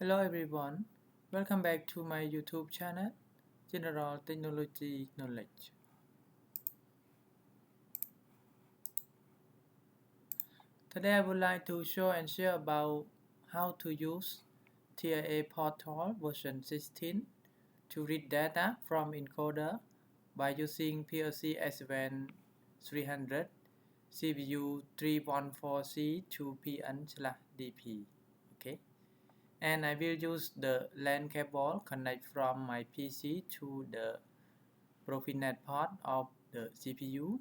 Hello everyone, welcome back to my YouTube channel, General Technology Knowledge. Today I would like to show and share about how to use TIA Portal version 16 to read data from encoder by using PLC S7-300 CPU 314C2PN/DP. Okay. And I will use the LAN cable connect from my PC to the Profinet port of the CPU,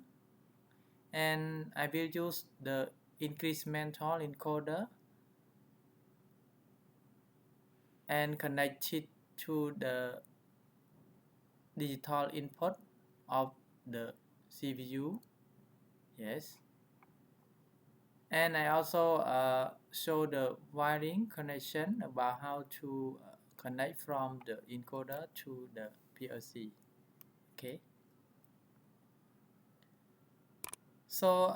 and I will use the incremental encoder and connect it to the digital input of the CPU. Yes, and I also show the wiring connection about how to connect from the encoder to the PLC. Okay. So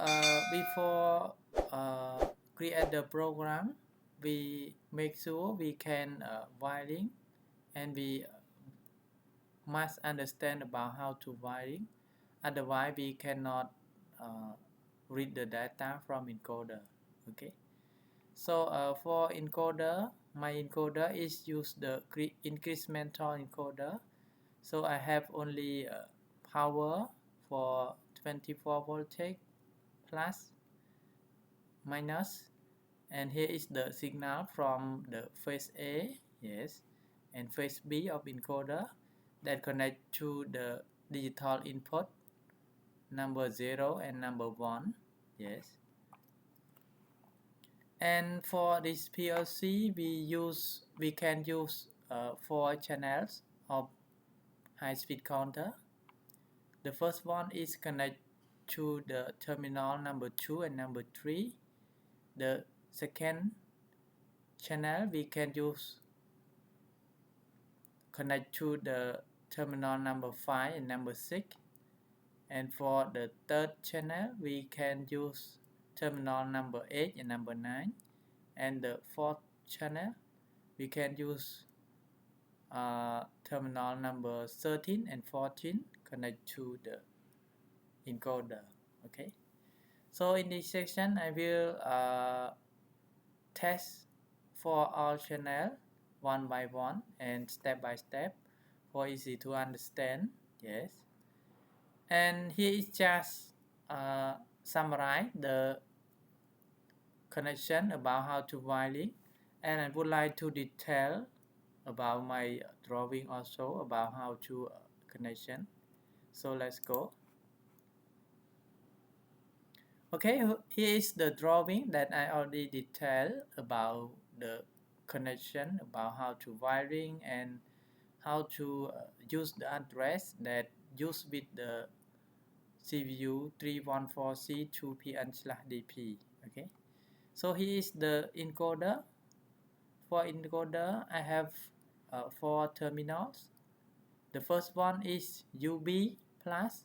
before create the program, we make sure we can wiring, and we must understand about how to wiring. Otherwise, we cannot read the data from encoder. Okay. So for encoder, my encoder is use the incremental encoder. So I have only power for 24 voltage plus minus, and here is the signal from the phase A, yes, and phase B of encoder that connect to the digital input number 0 and number 1, yes. And for this PLC we can use 4 channels of high-speed counter. The first one is connect to the terminal number 2 and number 3. The second channel we can use connect to the terminal number 5 and number 6, and for the third channel we can use terminal number 8 and number 9, and the fourth channel we can use terminal number 13 and 14 connect to the encoder. Okay, so in this section I will test for all channels one by one and step by step for easy to understand. Yes, and here is just summarize the connection about how to wiring, and I would like to detail about my drawing also about how to connection. So let's go. Okay, here is the drawing that I already detailed about the connection, about how to wiring and how to use the address that used with the CPU 314C2PN/DP. Okay, so here is the encoder. For encoder, I have 4 terminals. The first one is UB plus.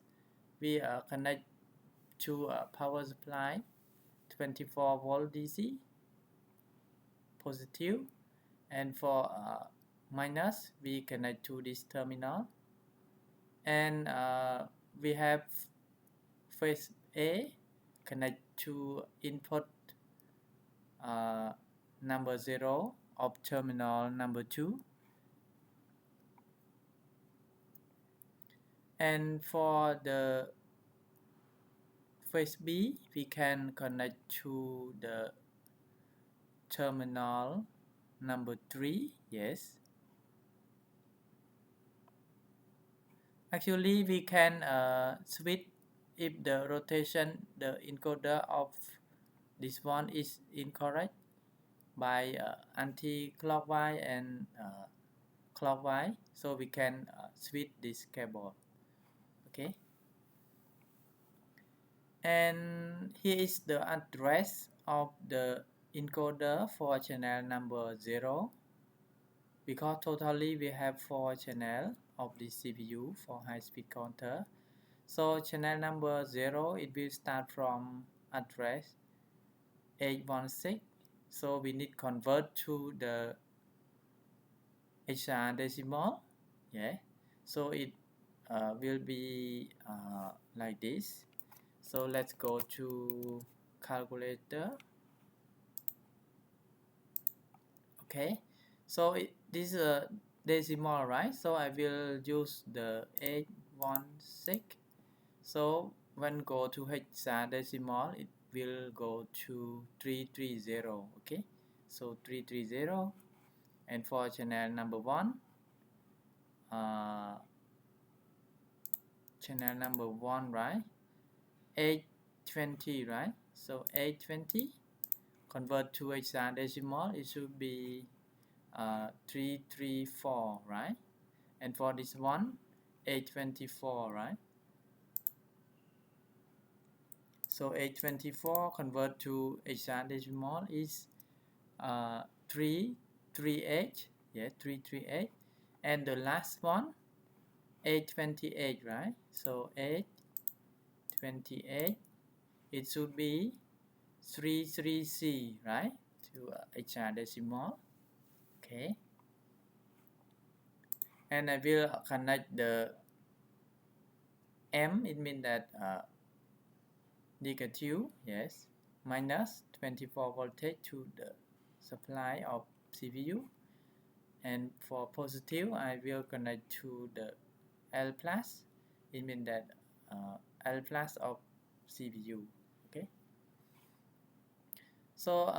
We connect to a power supply 24 volt DC positive, and for minus we connect to this terminal, and we have phase A connect to input number 0 of terminal number 2, and for the phase B we can connect to the terminal number 3. Yes, actually we can switch if the rotation the encoder of this one is incorrect by anti-clockwise and clockwise, so we can switch this cable. Okay, and here is the address of the encoder for channel number 0, because totally we have 4 channels of the CPU for high-speed counter. So channel number 0, it will start from address 816, so we need convert to the hexadecimal. Yeah, so it will be like this. So let's go to calculator. Okay, so this is a decimal, right? So I will use the 816. So when go to hexadecimal, it will go to 330. Okay, so 330. And for channel number 1, channel number 1, right? 820, right? So 820 convert to hexadecimal, it should be 334, right? And for this one, 824, right? So 824 convert to hexadecimal is 338, yeah, 338. And the last one, 828, right? So 828, it should be 33C, right? To hexadecimal. Okay. And I will connect the M, it means that negative, yes, minus 24 voltage to the supply of CPU. And for positive, I will connect to the L plus, it means that L plus of CPU. Okay. So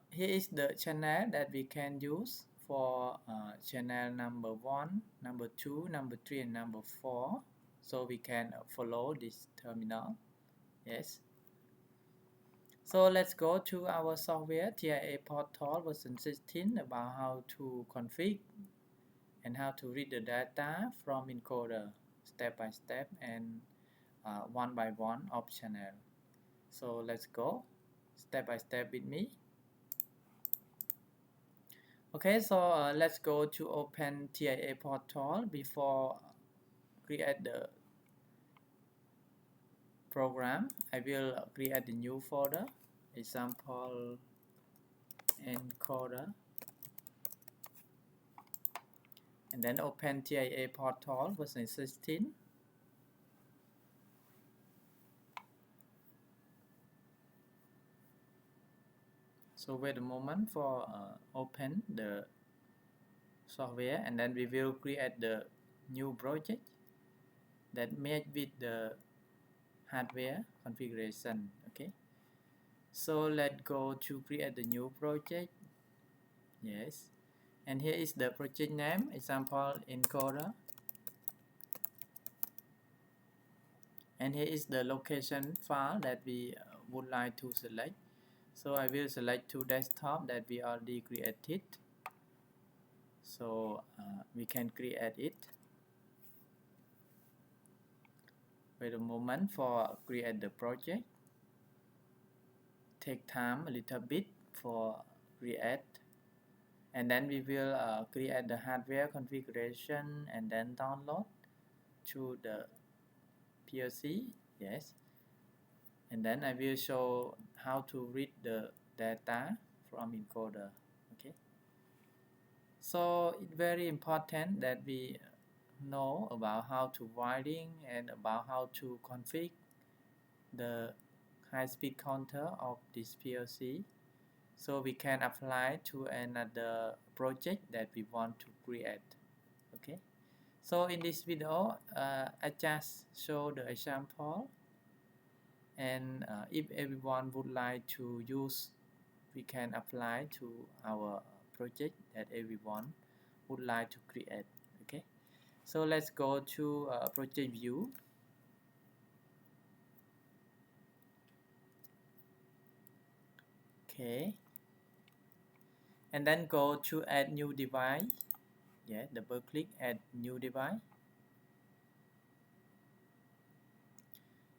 here is the channel that we can use for channel number 1, number 2, number 3, and number 4. So we can follow this terminal. Yes. So let's go to our software TIA Portal version 16 about how to configure and how to read the data from encoder step by step and one by one of channel. So let's go step by step with me. Okay, so let's go to open TIA Portal before create the program. I will create a new folder, example encoder, and then open TIA Portal version 16. So wait a moment for open the software, and then we will create the new project that made with the hardware configuration. Okay, so let's go to create the new project. Yes, and here is the project name, example encoder, and here is the location file that we would like to select. So I will select to desktop that we already created, so we can create it. Wait a moment for create the project. Take time a little bit for create, and then we will create the hardware configuration and then download to the PLC. Yes, and then I will show how to read the data from encoder. Okay, so it's very important that we know about how to wiring and about how to configure the high-speed counter of this PLC, so we can apply to another project that we want to create. Okay, so in this video I just show the example, and if everyone would like to use, we can apply to our project that everyone would like to create. Okay, so let's go to project view. Okay, and then go to add new device. Yeah, double click add new device.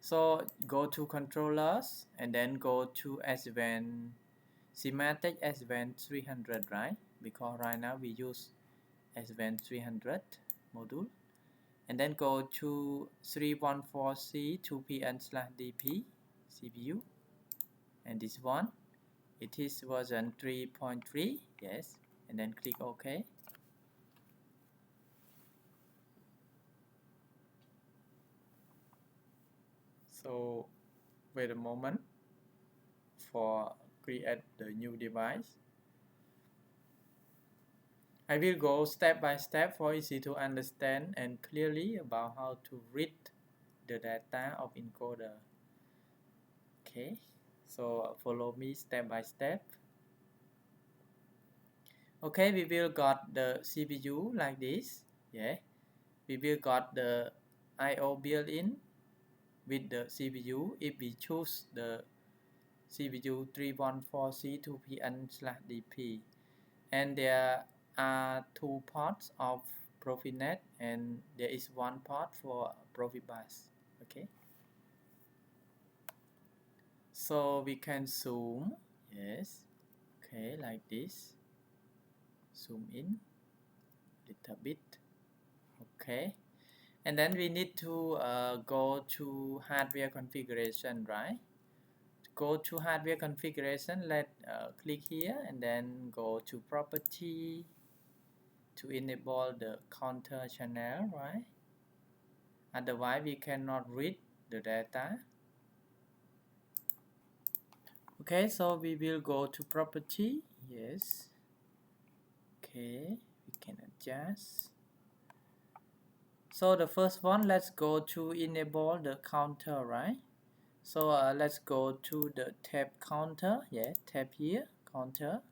So go to controllers and then go to SIMATIC S7-300, right? Because right now we use S7-300 module. And then go to 314C 2PN/DP CPU. And this one, it is version 3.3. Yes. And then click OK. So wait a moment for create the new device. I will go step by step for easy to understand and clearly about how to read the data of encoder. Okay, so follow me step by step. Okay, we will got the CPU like this. Yeah, we will got the I/O built-in with the CPU. If we choose the CPU 314C2PN/DP, and there are two ports of Profinet and there is one port for Profibus. Okay, so we can zoom. Yes, okay, like this. Zoom in little bit. Okay, and then we need to go to hardware configuration, right? Go to hardware configuration, click here and then go to property to enable the counter channel, right? Otherwise we cannot read the data. Okay, so we will go to property. Yes, okay, we can adjust. So the first one, let's go to enable the counter, right? So let's go to the tab counter. Yeah, tab here, counter.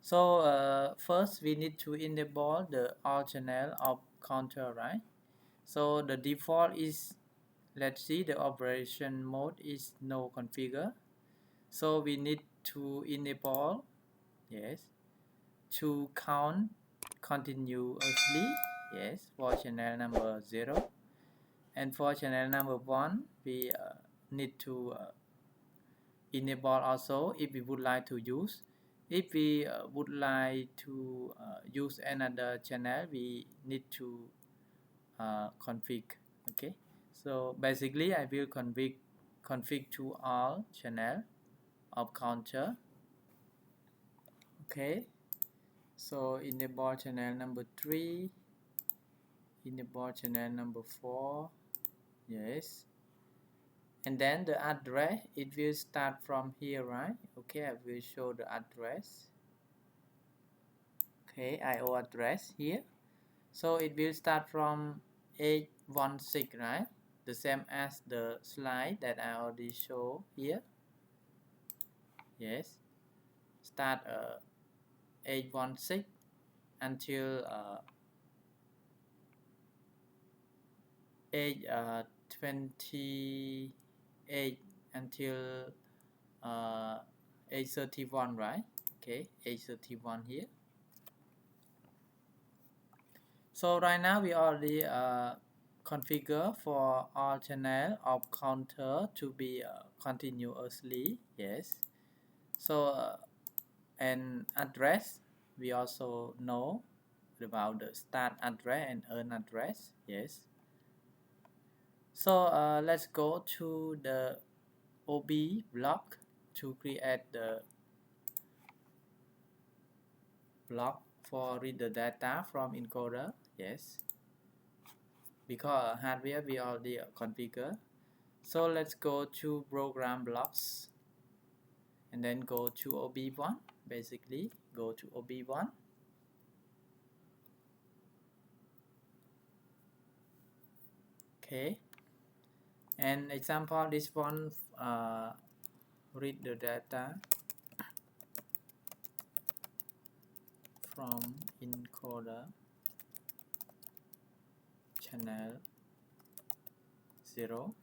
So first we need to enable the all channel of counter, right? So the default is, let's see, the operation mode is no configure. So we need to enable, yes, to count continuously, yes, for channel number 0. And for channel number 1, we need to enable also if we would like to use. If we would like to use another channel, we need to config. Okay, so basically I will config to all channel of counter. Okay, so enable channel number 3, enable channel number 4. Yes, and then the address, it will start from here, right? Okay, I will show the address. Okay, IO address here. So it will start from 816, right? The same as the slide that I already showed here. Yes, start 816 until 828 until 831, right? Okay, 831 here. So right now we already configure for all channel of counter to be continuously. Yes. So and address, we also know about the start address and end address. Yes. So let's go to the OB block to create the block for read the data from encoder. Yes, because hardware we already configure. So let's go to program blocks and then go to OB1. Basically go to OB1. Okay, and example, this one read the data from encoder channel 0.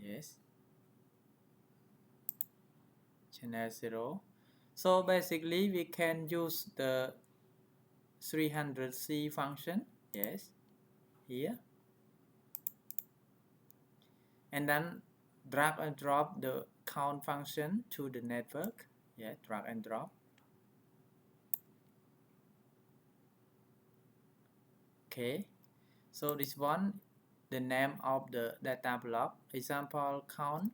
Yes, channel 0. So basically we can use the 300C function. Yes, here, and then drag and drop the count function to the network. Yeah, drag and drop. Okay, so this one, the name of the data block, example count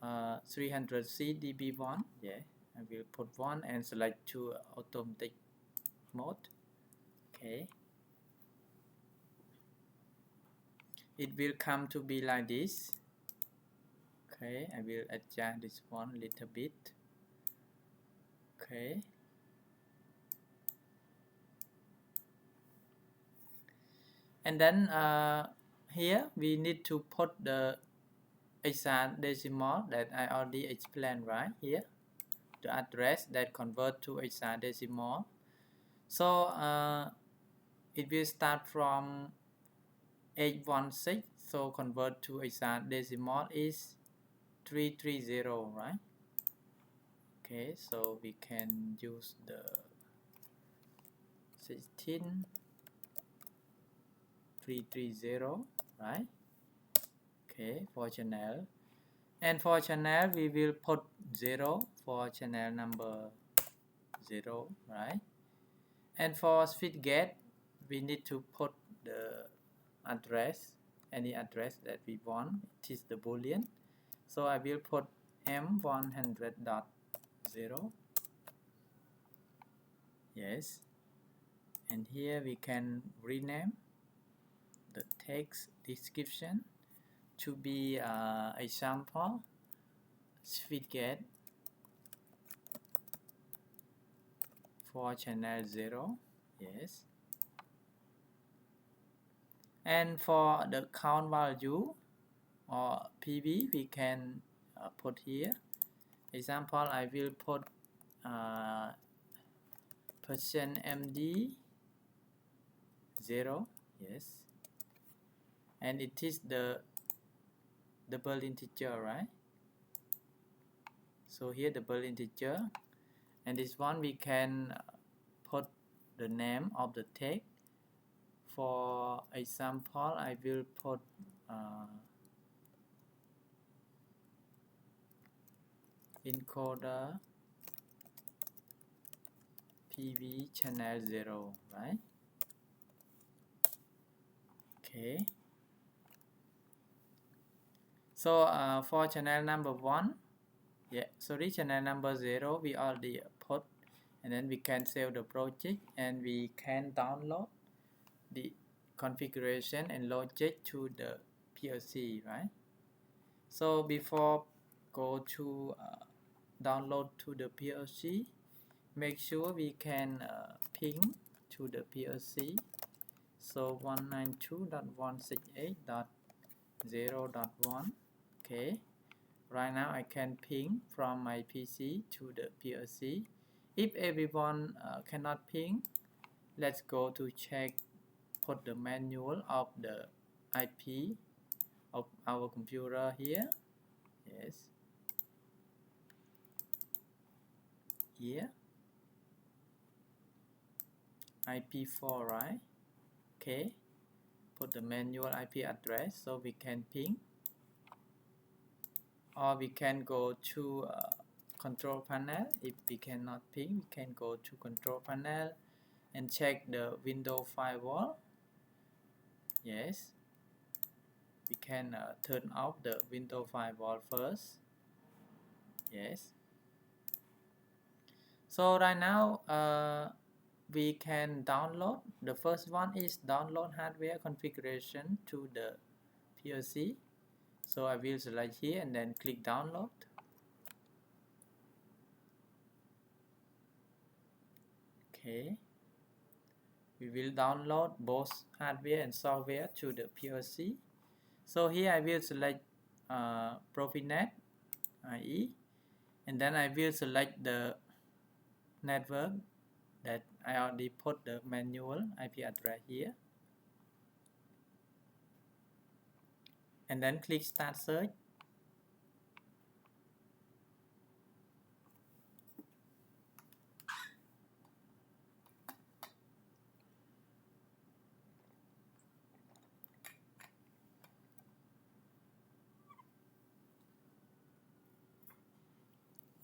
300C db1. Yeah, I will put 1 and select to automatic mode. Okay, it will come to be like this. Okay, I will adjust this one a little bit. Okay, and then here we need to put the hexadecimal that I already explained right here, the address that convert to hexadecimal. So it will start from 816, so convert to hexadecimal is 330, right? Okay, so we can use the 16330, right? Okay, for channel, and for channel we will put 0 for channel number 0, right? And for switch gate we need to put the address, any address that we want. It is the boolean, so I will put M100.0. yes, and here we can rename the text description to be example switch gate for channel 0. yes, and for the count value or PV we can put here. Example, I will put %MD 0. yes, and it is the double integer, right? So here double integer, and this one we can put the name of the text. For example, I will put encoder PV channel 0, right? Okay, so for channel number 1, channel number 0 we already put, and then we can save the project and we can download the configuration and logic to the PLC, right? So before go to download to the PLC, make sure we can ping to the PLC. So 192.168.0.1. okay, right now I can ping from my PC to the PLC. If everyone cannot ping, let's go to check, put the manual of the IP of our computer here. yes, here IP4, right? Okay, put the manual IP address so we can ping, or we can go to control panel. If we cannot ping, we can go to control panel and check the window firewall. yes, we can turn off the window firewall first. yes, so right now we can download. The first one is download hardware configuration to the PLC. So I will select here and then click download. Okay, we will download both hardware and software to the PLC. So here I will select Profinet IE, and then I will select the network that I already put the manual IP address here, and then click start search.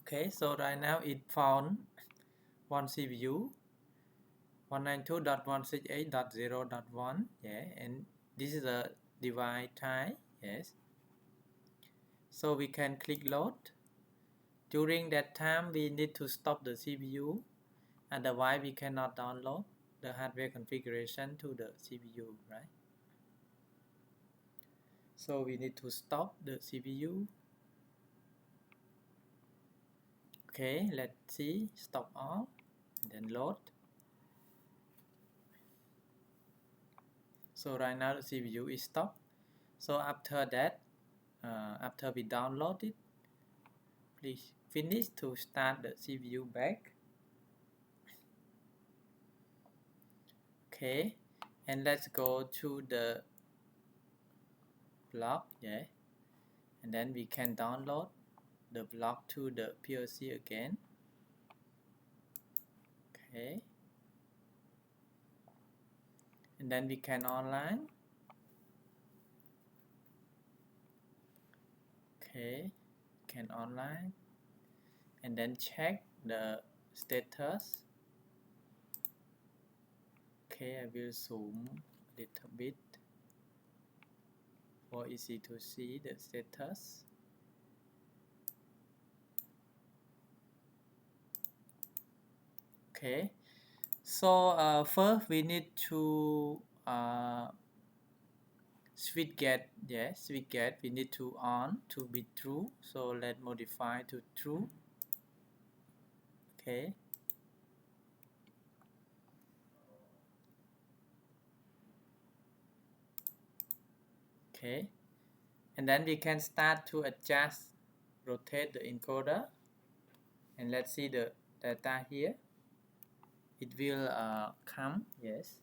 Okay, so right now it found one CPU 192.168.0.1. and this is a device type. yes, so we can click load. During that time we need to stop the CPU, otherwise we cannot download the hardware configuration to the CPU, right? So we need to stop the CPU. Okay, let's see, stop all, and then load. So right now the CPU is stopped. So after that, after we download it, please finish to start the CPU back. Okay, and let's go to the block, yeah, and then we can download the block to the PLC again. Okay, and then we can online. Okay, can online, and then check the status. Okay, I will zoom a little bit for easy to see the status. Okay, so first we need to switch gate, yes, switch gate we need to on to be true, so let's modify to true. Okay, okay, and then we can start to adjust, rotate the encoder, and let's see the data here. It will come, yes,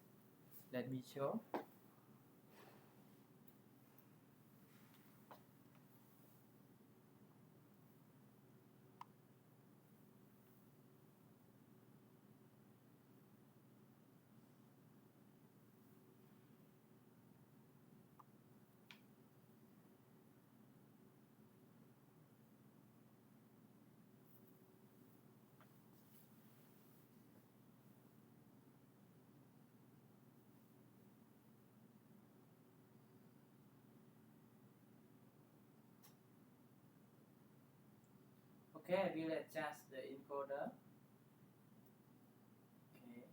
let me show. Okay, I will adjust the encoder. Okay.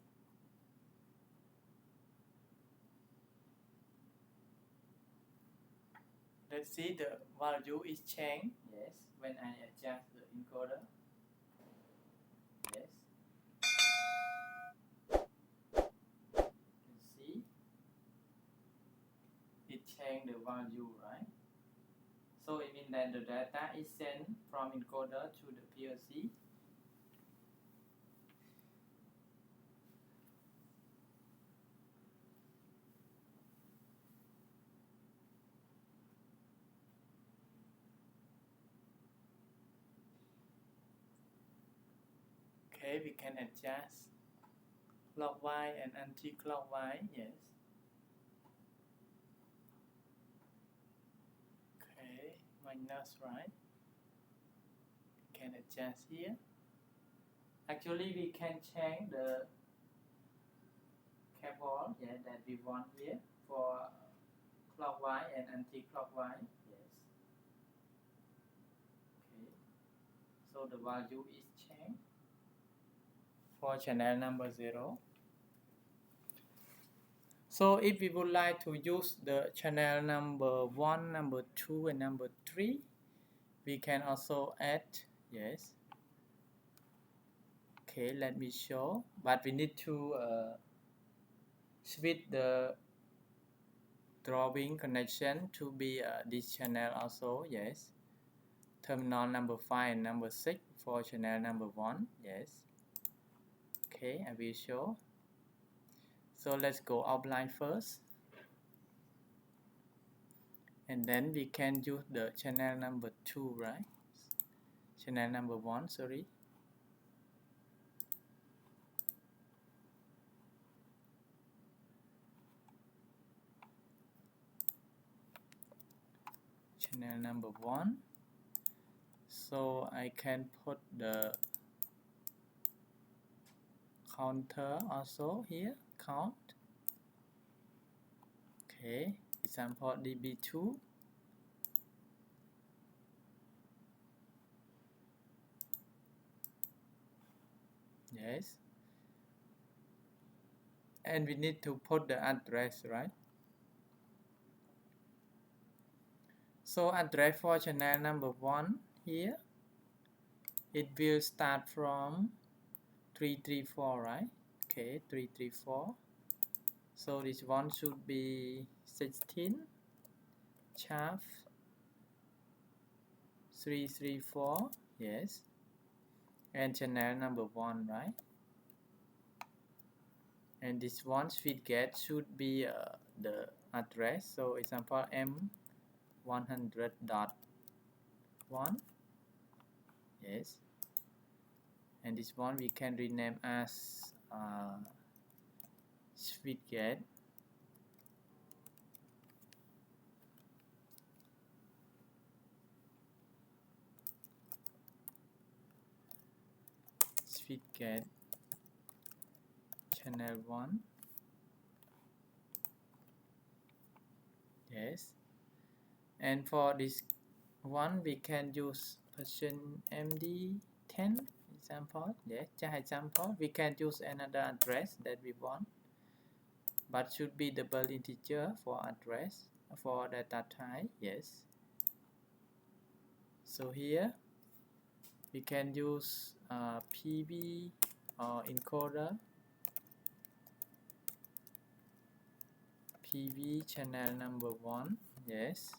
Let's see the value is changed. Yes, when I adjust the encoder. Yes. You see, it changed the value, right? So it means that the data is sent from encoder to the PLC. Okay, we can adjust clockwise and anti-clockwise, yes. Okay, minus, right? We can adjust here. Actually, we can change the cable, yeah, that we want here for clockwise and anti-clockwise, yes. Okay, so the value is changed for channel number 0. So if we would like to use the channel number 1, number 2, and number 3, we can also add, yes. Okay, let me show, but we need to switch the drawing connection to be this channel also, yes. Terminal number 5 and number 6 for channel number 1, yes. Okay, I will show. So let's go offline first. And then we can use the channel number 2, right? Channel number 1, sorry. Channel number 1. So I can put the counter also here, count. Okay, example DB2. Yes. And we need to put the address, right? So address for channel number 1 here, it will start from 334, right? Okay, 334. So this one should be 16 shaft 334, yes, and channel number 1, right? And this one switch gate should be the address. So example M100.1, yes, and this one we can rename as switch gate channel 1, yes, and for this one we can use version MD10 example, yes, just example. We can use another address that we want, but should be double integer for address for data type, yes. So here we can use PB or encoder PB channel number 1, yes,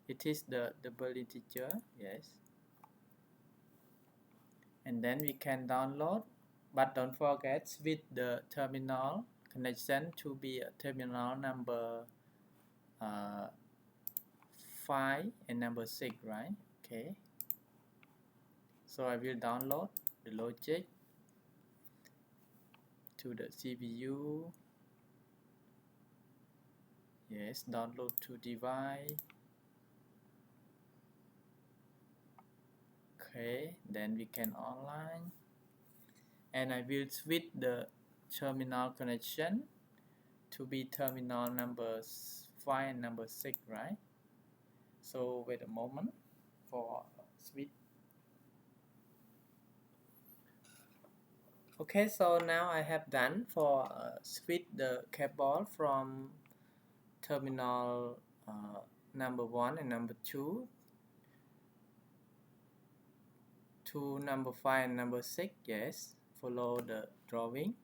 it is the double integer, yes, and then we can download, but don't forget with the terminal connection to be a terminal number 5 and number 6, right? Okay, so I will download the logic to the CPU, yes, download to device. Okay, then we can online, and I will switch the terminal connection to be terminal number 5 and number 6, right? So wait a moment for switch. Okay, so now I have done for switch the cable from terminal number 1 and number 2 to number 5 and number 6, yes, follow the drawing.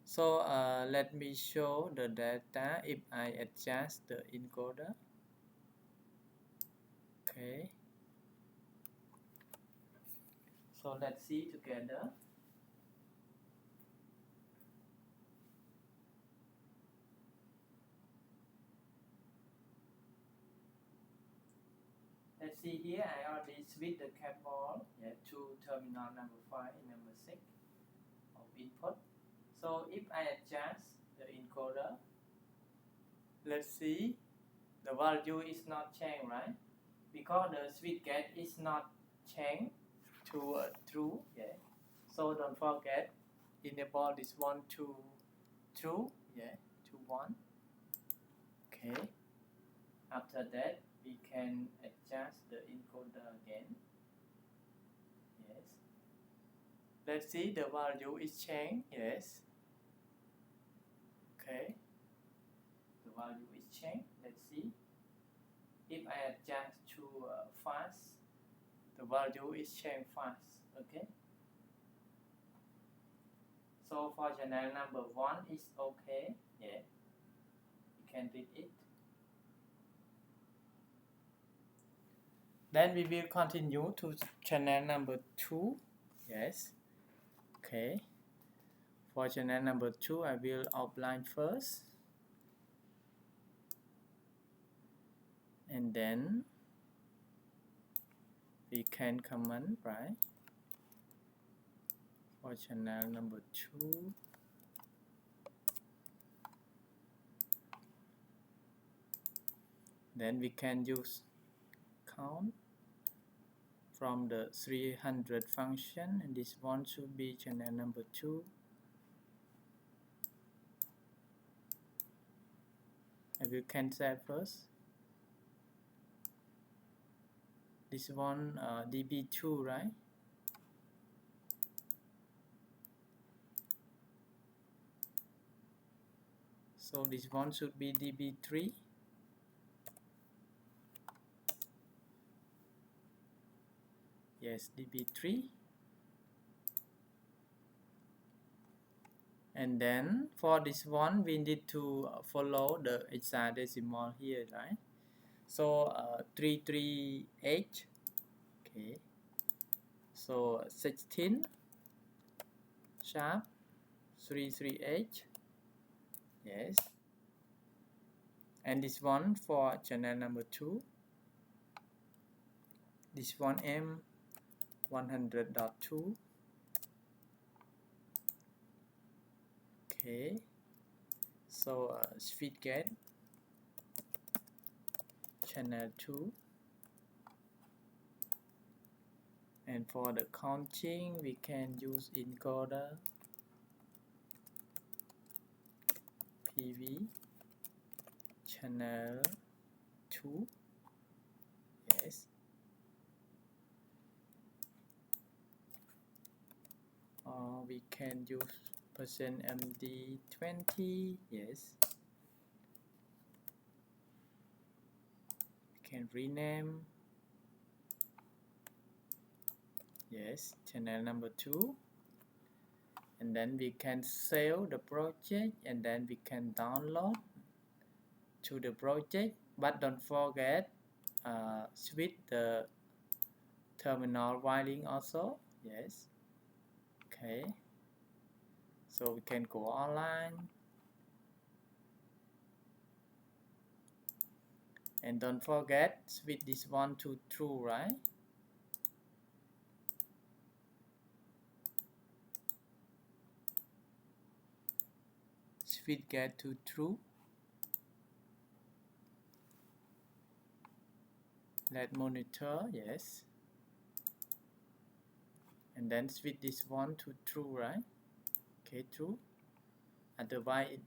So let me show the data if I adjust the encoder. Okay, so let's see together. Let's see here, I already switched the cable, yeah, to terminal number 5 and number 6 of input. So if I adjust the encoder, let's see, the value is not changed, right? Because the switch gate is not changed to true, yeah. So don't forget, enable this one to true, yeah, to 1. Okay. After that, we can adjust the encoder again. Yes. Let's see, the value is changed, yes. Okay. The value is changed. Let's see. If I adjust to fast, the value is changed fast. Okay. So for channel number 1 is okay. Yeah. You can read it. Then we will continue to channel number 2. Yes. Okay. For channel number 2, I will outline first. And then we can comment, right? For channel number 2. Then we can use count from the 300 function, and this one should be channel number 2. I will cancel first. This one DB2, right? So this one should be DB3. yes, DB3. And then for this one we need to follow the hexadecimal here, right? So 33H, okay, so 16 sharp 33H, yes. And this one for channel number 2, this one M100.2, okay. So speed gate channel 2, and for the counting we can use encoder PV channel 2, yes. Or we can use %MD20, yes. We can rename, yes, channel number 2. And then we can save the project, and then we can download to the project, but don't forget switch the terminal wiring also, yes. Okay, so we can go online, and don't forget switch this one to true, right? Switch gate to true. Let monitor, yes. And then switch this one to true, right? Okay, true. Otherwise it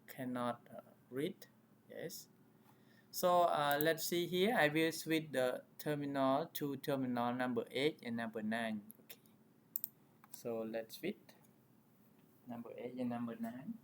cannot read, yes. So let's see here. I will switch the terminal to terminal number 8 and number 9. Okay. So let's switch number 8 and number 9.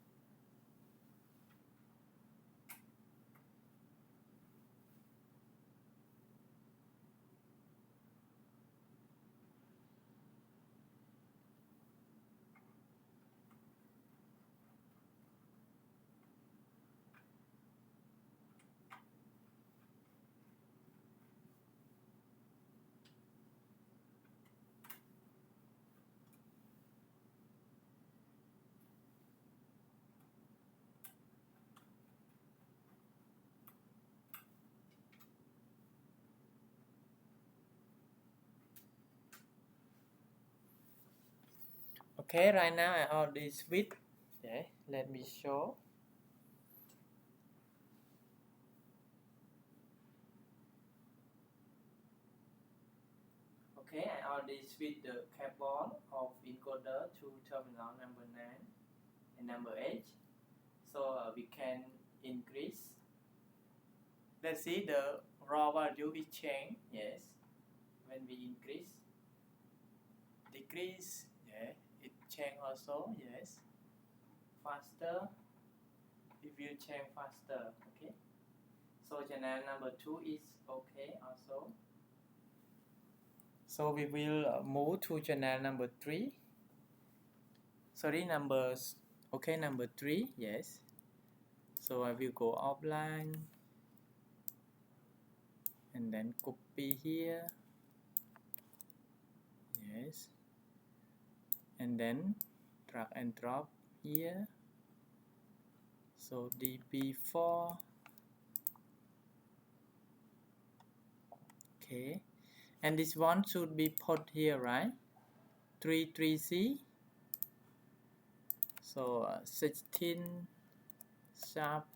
Okay, right now I already switch. Okay, let me show. Okay, I already switched the cable of encoder to terminal number 9 and number 8. So we can increase. Let's see the raw value is change, yes. When we increase, decrease, yeah, it change also, yes. Faster, it will change faster, okay. So channel number 2 is okay also. So we will move to channel number 3. Sorry, numbers, okay, number 3, yes. So I will go offline and then copy here, yes, and then drag and drop here. So DB4, okay, and this one should be put here, right? 33C. So 16 sharp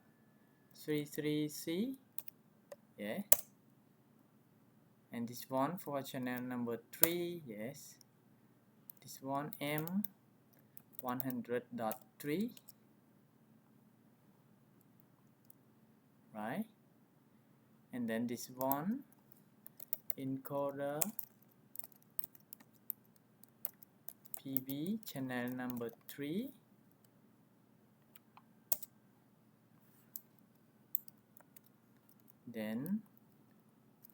33C, yeah. And this one for channel number 3, yes. This one M100.3, right? And then this one encoder PV channel number 3. Then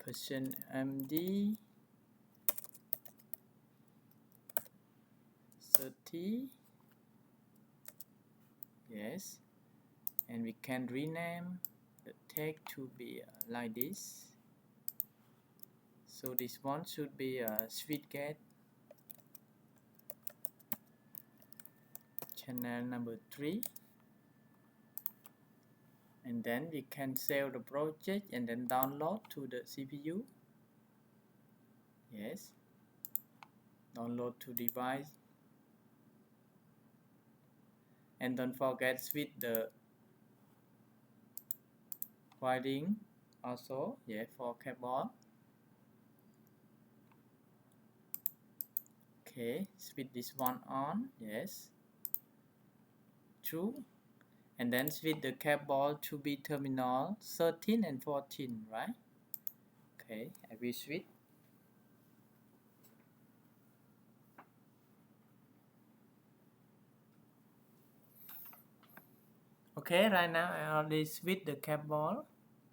%MD 30. Yes, and we can rename the tag to be like this. So this one should be a switch gate channel number 3, and then we can save the project and then download to the CPU. Yes, download to device, and don't forget switch the wiring also, yeah, for cable. Okay, switch this one on, yes, true, and then switch the cable to be terminal 13 and 14, right? Okay, I will switch. Okay, right now I already switch the cable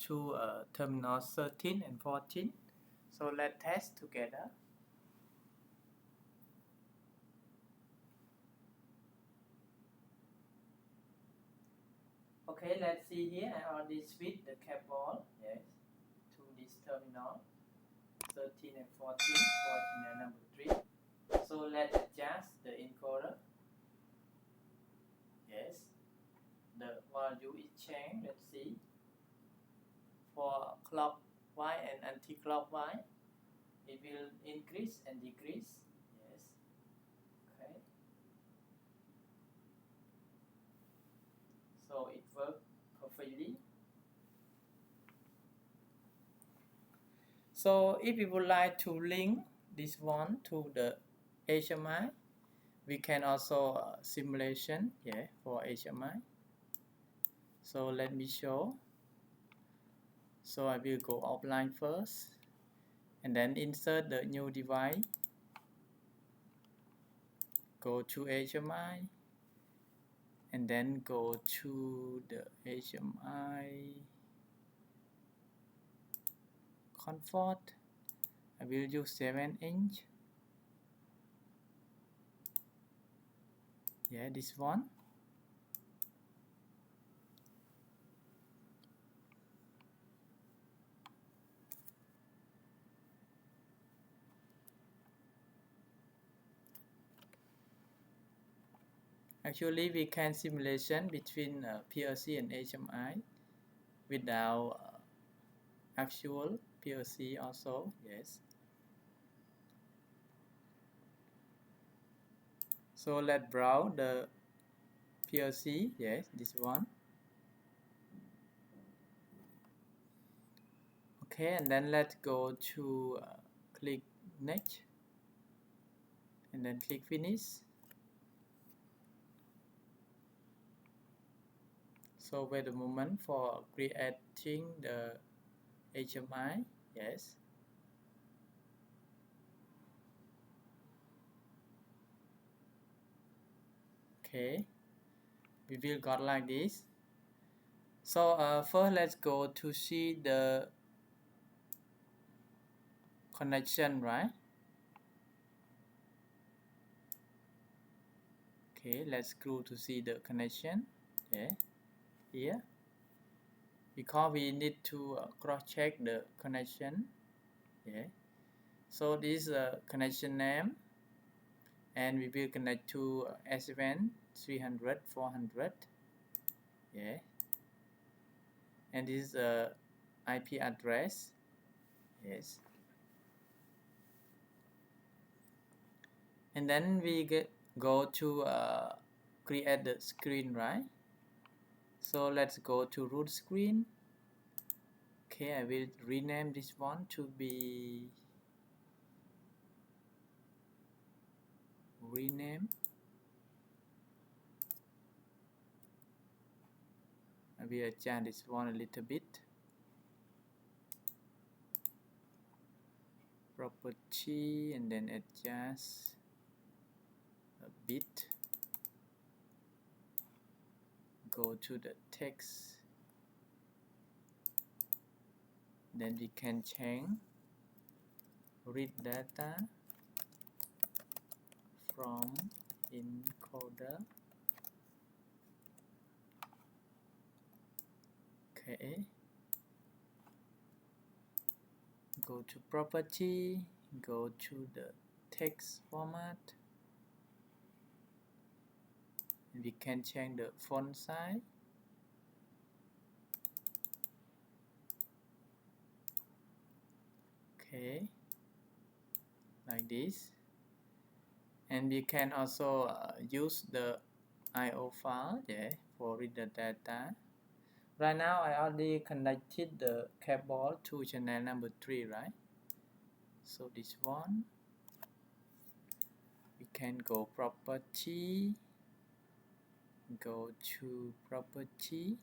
to terminal 13 and 14. So let's test together. Okay, let's see here. I already switched the cable, yes, to this terminal 13 and 14 for channel number 3. So let's adjust the encoder. Yes, the value is changed. Let's see. For clockwise and anti-clockwise, it will increase and decrease. Yes. Okay. So it works perfectly. So if you would like to link this one to the HMI, we can also simulation, yeah, for HMI. So let me show. So I will go offline first and then insert the new device, go to HMI, and then go to the HMI comfort. I will use 7-inch. Yeah, this one. Actually, we can simulation between PLC and HMI without actual PLC also, yes. So let's browse the PLC, yes, this one. Okay, and then let's go to click next, and then click finish. So wait a moment for creating the HMI, yes. Okay, we will got like this. So first let's go to see the connection, right? Okay, let's go to see the connection, yeah, here, because we need to cross-check the connection, yeah. So this is a connection name, and we will connect to S7-300 400, yeah, and this is a IP address, yes, and then we go to create the screen, right? So let's go to root screen. Okay, I will rename this one to be rename. I will adjust this one a little bit. Property, and then adjust a bit. Go to the text. Then we can change read data from encoder. Okay, go to property, go to the text format, we can change the font size. Okay, like this, and we can also use the IO file for read the data. Right now I already connected the cable to channel number 3, right? So this one, we can go property, go to property,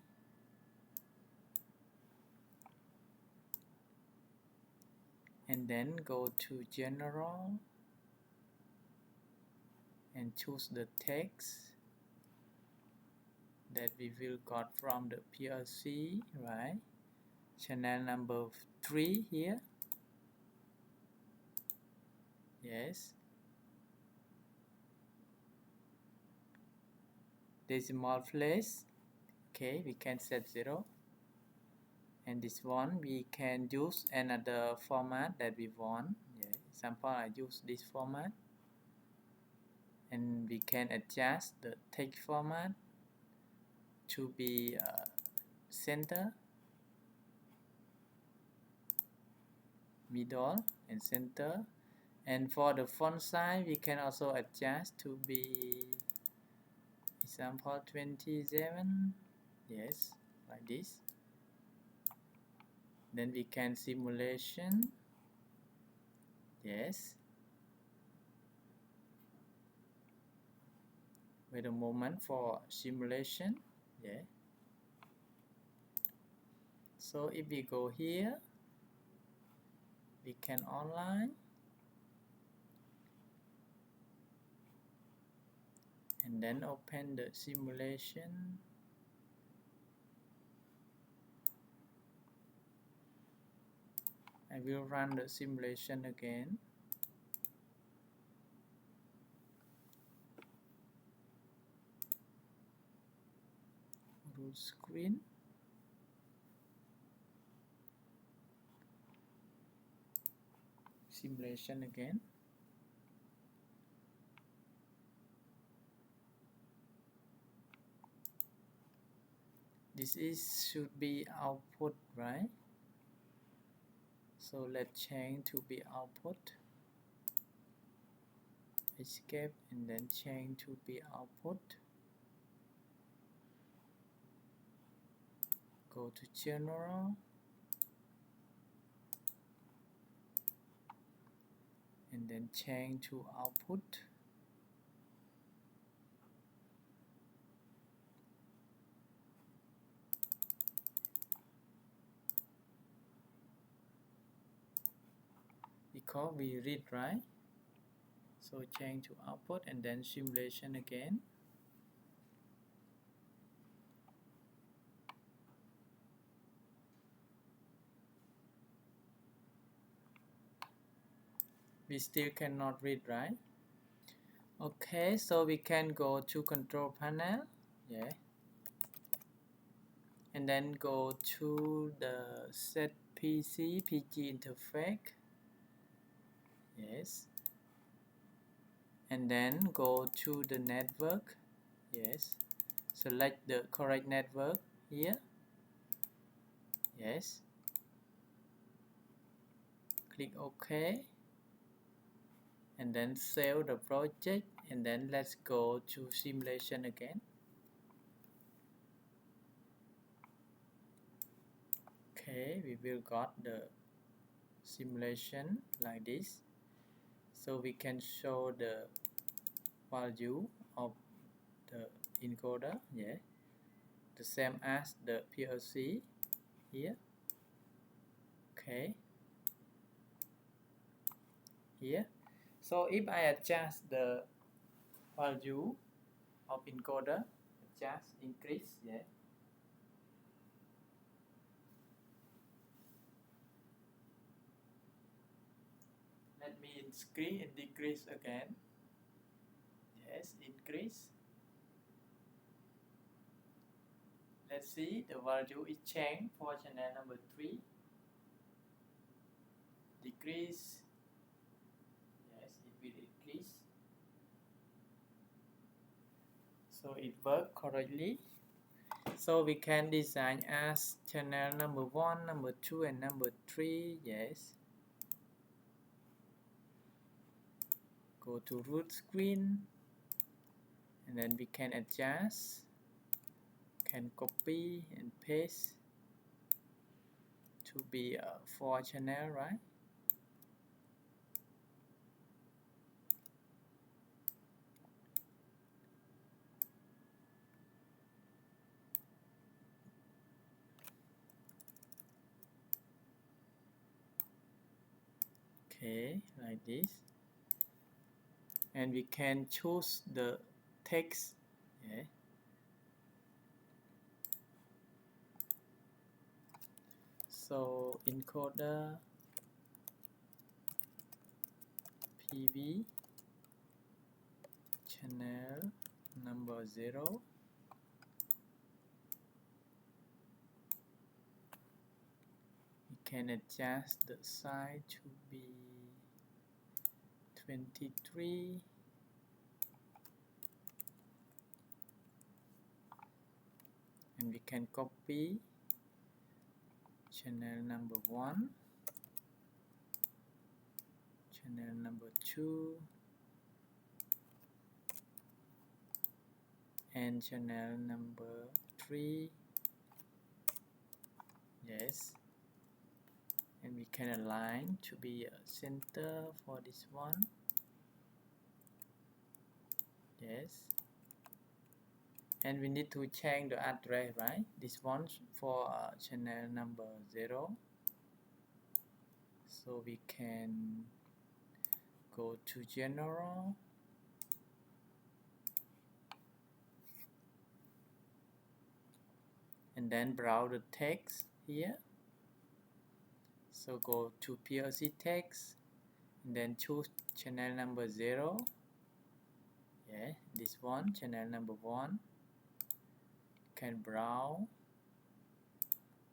and then go to general and choose the text that we will got from the PLC, right? Channel number 3 here. Yes. Decimal place. Okay, we can set 0. And this one we can use another format that we want. Example, I use this format. And we can adjust the text format to be center, middle, and center. And for the font size, we can also adjust to be example 27. Yes, like this. Then we can simulation. Yes. Wait a moment for simulation. Yeah. So if we go here, we can online. And then open the simulation. I will run the simulation again. Full screen. Simulation again. This should be output, right? So let's change to be output. Escape and then change to be output. Go to general. And then change to output. Because we read, right? So change to output and then simulation again. We still cannot read, right? Okay, so we can go to control panel. Yeah. And then go to the set PC PG interface. Yes. And then go to the network. Yes. Select the correct network here. Yes. Click OK. And then save the project. And then let's go to simulation again. Okay, we will got the simulation like this. So we can show the value of the encoder, yeah, the same as the PLC here. Okay, here. So if I adjust the value of encoder, adjust, increase, yeah. Let me increase and decrease again. Yeah. Yes, increase. Let's see the value is changed for channel number 3. Decrease. Yes, it will increase. So it worked correctly. So we can design as channel number 1, number 2 and number 3. Yes. Go to root screen and then we can adjust, can copy and paste to be 4 channel, right? Okay, like this. And we can choose the text. Yeah. So encoder PV channel number 0. We can adjust the size to be 23. And we can copy channel number 1, channel number 2, and channel number 3. Yes. And we can align to be a center for this one. Yes. And we need to change the address, right? This one for channel number 0. So we can go to general and then browse the text here. So go to PLC text and then choose channel number 0. Yeah, this one, channel number 1. Can browse,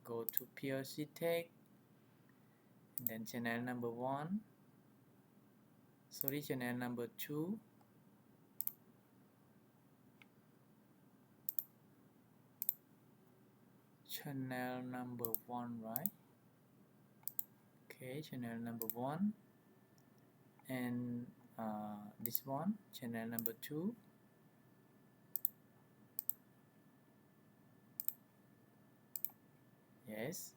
go to PLC text and then channel number 1. Sorry, channel number 2. Channel number 1, right? Okay, channel number 1. And this one, channel number 2. Yes.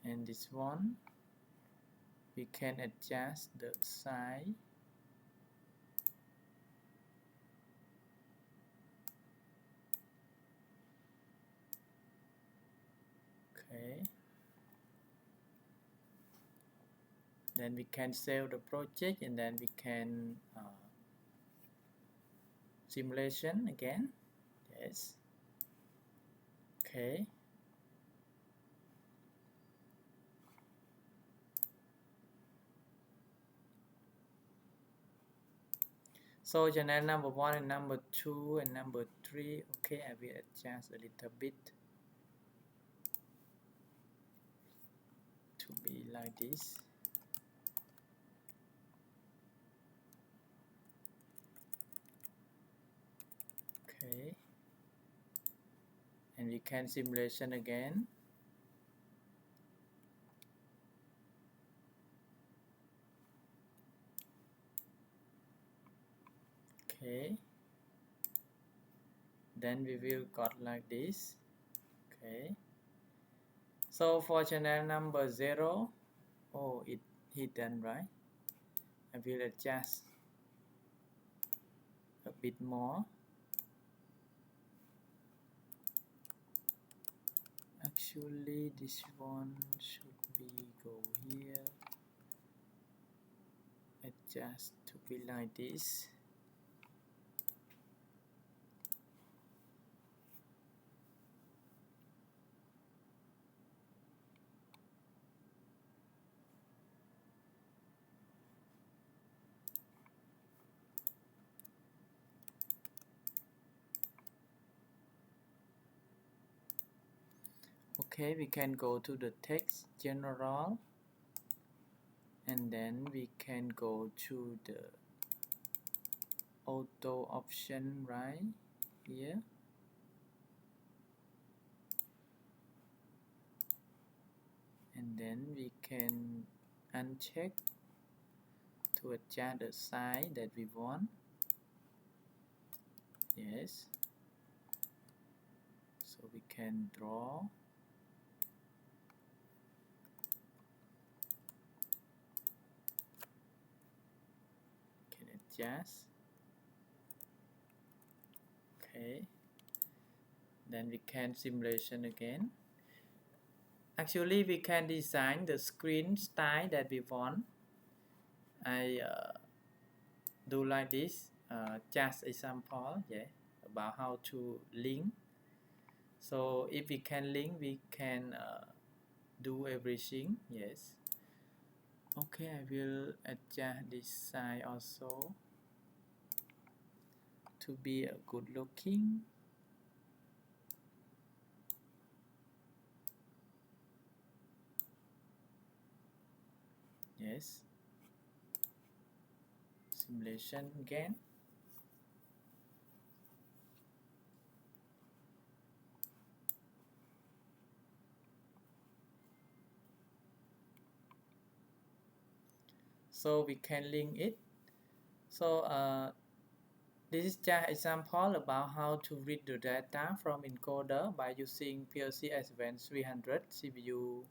And this one, we can adjust the size. Okay. Then we can save the project and then we can simulation again. Yes. Okay. So channel number 1 and number 2 and number 3. Okay, I will adjust a little bit to be like this. Okay. And we can simulation again. Okay. Then we will got like this. Okay. So for channel number 0, oh, it hidden, right? I will adjust a bit more. Actually, this one should be go here. Adjust to be like this. Okay, we can go to the text general, and then we can go to the auto option right here, and then we can uncheck to adjust the size that we want. Yes, so we can draw, can adjust. Okay, then we can simulation again. Actually, we can design the screen style that we want. I do like this, just example, yeah, about how to link. So if we can link, we can do everything. Yes. Okay, I will adjust this side also to be a good looking. Yes. Simulation again. So we can link it. So this is just example about how to read the data from encoder by using PLC S7-300 CPU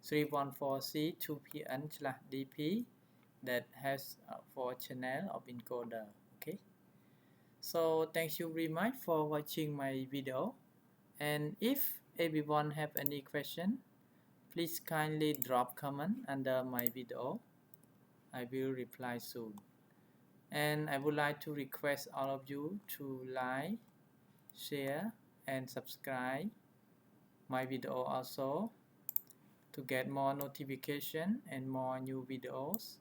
314C 2PN/DP that has 4 channels of encoder. Okay. So thank you very much for watching my video. And if everyone have any question, please kindly drop comment under my video. I will reply soon. And I would like to request all of you to like, share, and subscribe my video also to get more notification and more new videos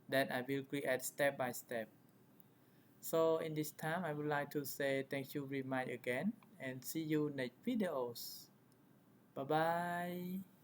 that I will create step by step. So in this time, I would like to say thank you very much again and see you next videos. Bye bye.